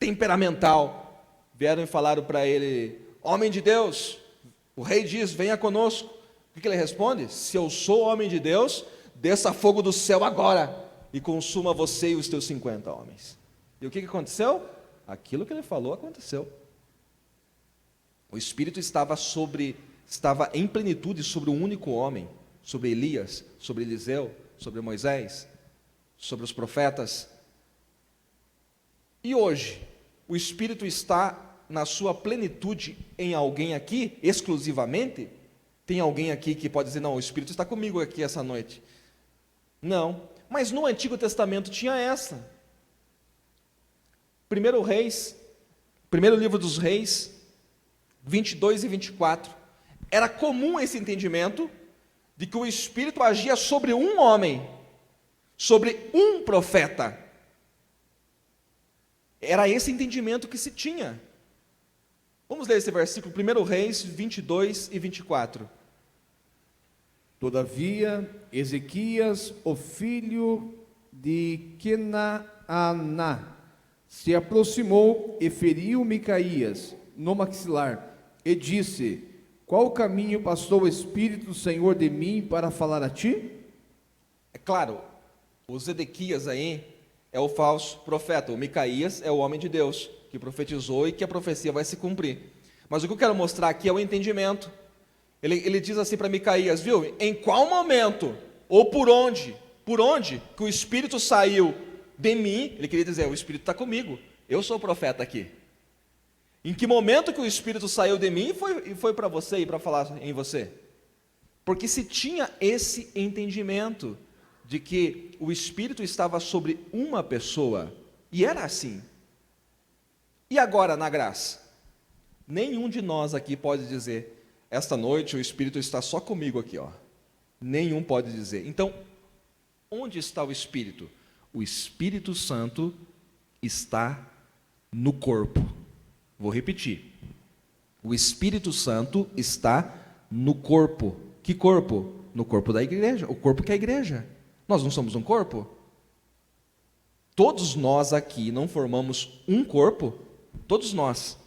temperamental, vieram e falaram para ele: homem de Deus, o rei diz, venha conosco. O que ele responde? Se eu sou homem de Deus, desça fogo do céu agora e consuma você e os teus 50 homens. E o que aconteceu? Aquilo que ele falou aconteceu. O Espírito estava em plenitude sobre um único homem, sobre Elias, sobre Eliseu, sobre Moisés, sobre os profetas. E hoje, o Espírito está na sua plenitude em alguém aqui, exclusivamente? Tem alguém aqui que pode dizer, não, o Espírito está comigo aqui essa noite. Não, mas no Antigo Testamento tinha essa. Primeiro livro dos Reis, 22 e 24. Era comum esse entendimento de que o Espírito agia sobre um homem, sobre um profeta. Era esse entendimento que se tinha. Vamos ler esse versículo, 1 Reis 22 e 24. Todavia, Ezequias, o filho de Kenaana, se aproximou e feriu Micaías no maxilar, e disse: qual caminho passou o Espírito do Senhor de mim para falar a ti? É claro, o Zedequias aí é o falso profeta, o Micaías é o homem de Deus, que profetizou e que a profecia vai se cumprir. Mas o que eu quero mostrar aqui é o entendimento. Ele diz assim para Micaías, viu? Em qual momento, ou por onde que o Espírito saiu de mim, ele queria dizer, o Espírito está comigo, eu sou o profeta aqui. Em que momento que o Espírito saiu de mim e foi para você e para falar em você? Porque se tinha esse entendimento de que o Espírito estava sobre uma pessoa, e era assim. E agora, na graça? Nenhum de nós aqui pode dizer, esta noite o Espírito está só comigo aqui, ó. Nenhum pode dizer. Então, onde está o Espírito? O Espírito Santo está no corpo. Vou repetir. O Espírito Santo está no corpo. Que corpo? No corpo da igreja. O corpo que é a igreja. Nós não somos um corpo? Todos nós aqui não formamos um corpo? Todos nós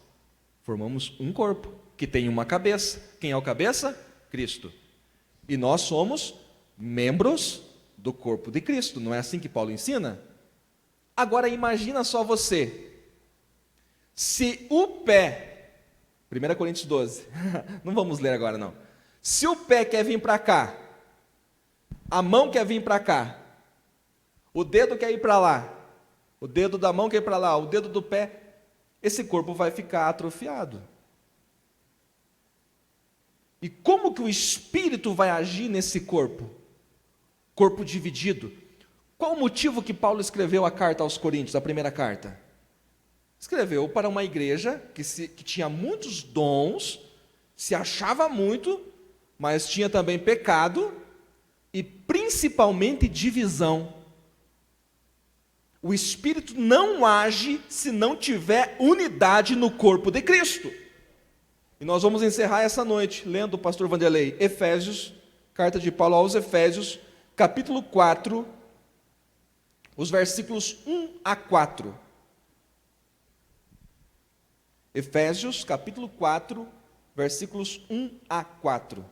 formamos um corpo, que tem uma cabeça. Quem é o cabeça? Cristo. E nós somos membros do corpo de Cristo. Não é assim que Paulo ensina? Agora imagina só você. Se o pé, 1 Coríntios 12, não vamos ler agora não. Se o pé quer vir para cá, a mão quer vir para cá, o dedo quer ir para lá, o dedo da mão quer ir para lá, o dedo do pé, esse corpo vai ficar atrofiado. E como que o Espírito vai agir nesse corpo? Corpo dividido. Qual o motivo que Paulo escreveu a carta aos Coríntios, a primeira carta? Escreveu para uma igreja que tinha muitos dons, se achava muito, mas tinha também pecado e principalmente divisão. O Espírito não age se não tiver unidade no corpo de Cristo. E nós vamos encerrar essa noite lendo o pastor Vanderlei, Efésios, carta de Paulo aos Efésios, capítulo 4, os versículos 1 a 4. Efésios, capítulo 4, versículos 1 a 4.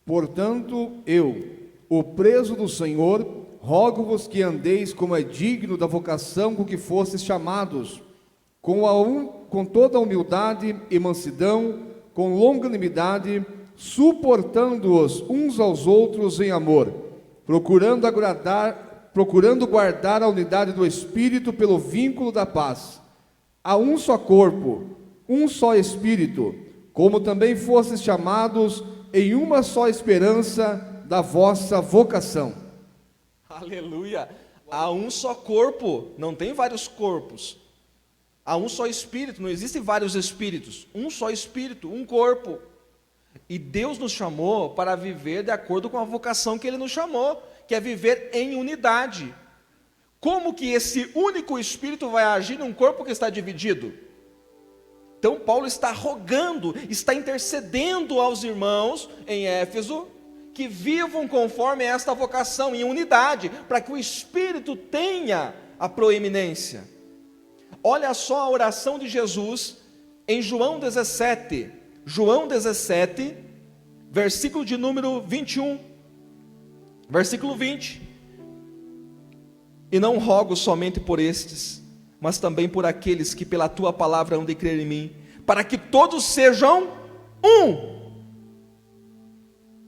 Portanto, eu, o preso do Senhor, rogo-vos que andeis como é digno da vocação com que fostes chamados, com toda a humildade e mansidão, com longanimidade, suportando-os uns aos outros em amor, procurando guardar a unidade do Espírito pelo vínculo da paz. Há um só corpo, um só Espírito, como também fostes chamados em uma só esperança da vossa vocação. Aleluia! Há um só corpo, não tem vários corpos. Há um só Espírito, não existem vários Espíritos. Um só Espírito, um corpo. E Deus nos chamou para viver de acordo com a vocação que Ele nos chamou, que é viver em unidade. Como que esse único Espírito vai agir num corpo que está dividido? Então Paulo está rogando, está intercedendo aos irmãos em Éfeso, que vivam conforme esta vocação, em unidade, para que o Espírito tenha a proeminência. Olha só a oração de Jesus, em João 17, versículo de número 21, versículo 20: e não rogo somente por estes, mas também por aqueles que pela tua palavra hão de crer em mim, para que todos sejam um,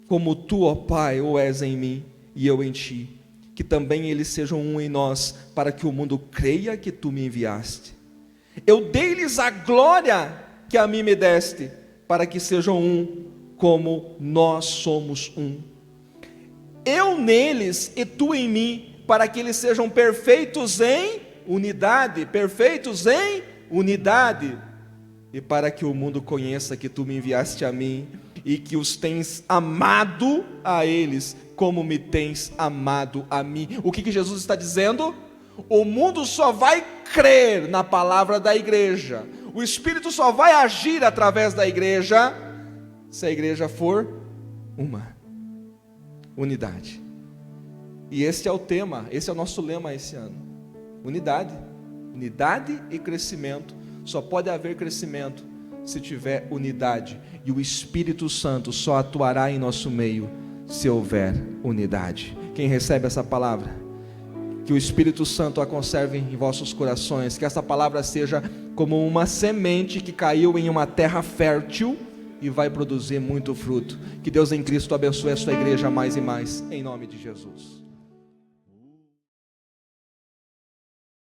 como tu, ó Pai, o és em mim e eu em ti, que também eles sejam um em nós, para que o mundo creia que tu me enviaste. Eu dei-lhes a glória que a mim me deste, para que sejam um, como nós somos um. Eu neles e tu em mim, para que eles sejam perfeitos em unidade, e para que o mundo conheça que tu me enviaste a mim, e que os tens amado a eles, como me tens amado a mim. O que Jesus está dizendo? O mundo só vai crer na palavra da igreja, o Espírito só vai agir através da igreja, se a igreja for uma, unidade. E esse é o tema, esse é o nosso lema esse ano: unidade e crescimento. Só pode haver crescimento se tiver unidade, e o Espírito Santo só atuará em nosso meio se houver unidade. Quem recebe essa palavra? Que o Espírito Santo a conserve em vossos corações, que essa palavra seja como uma semente que caiu em uma terra fértil e vai produzir muito fruto. Que Deus em Cristo abençoe a sua igreja mais e mais, em nome de Jesus.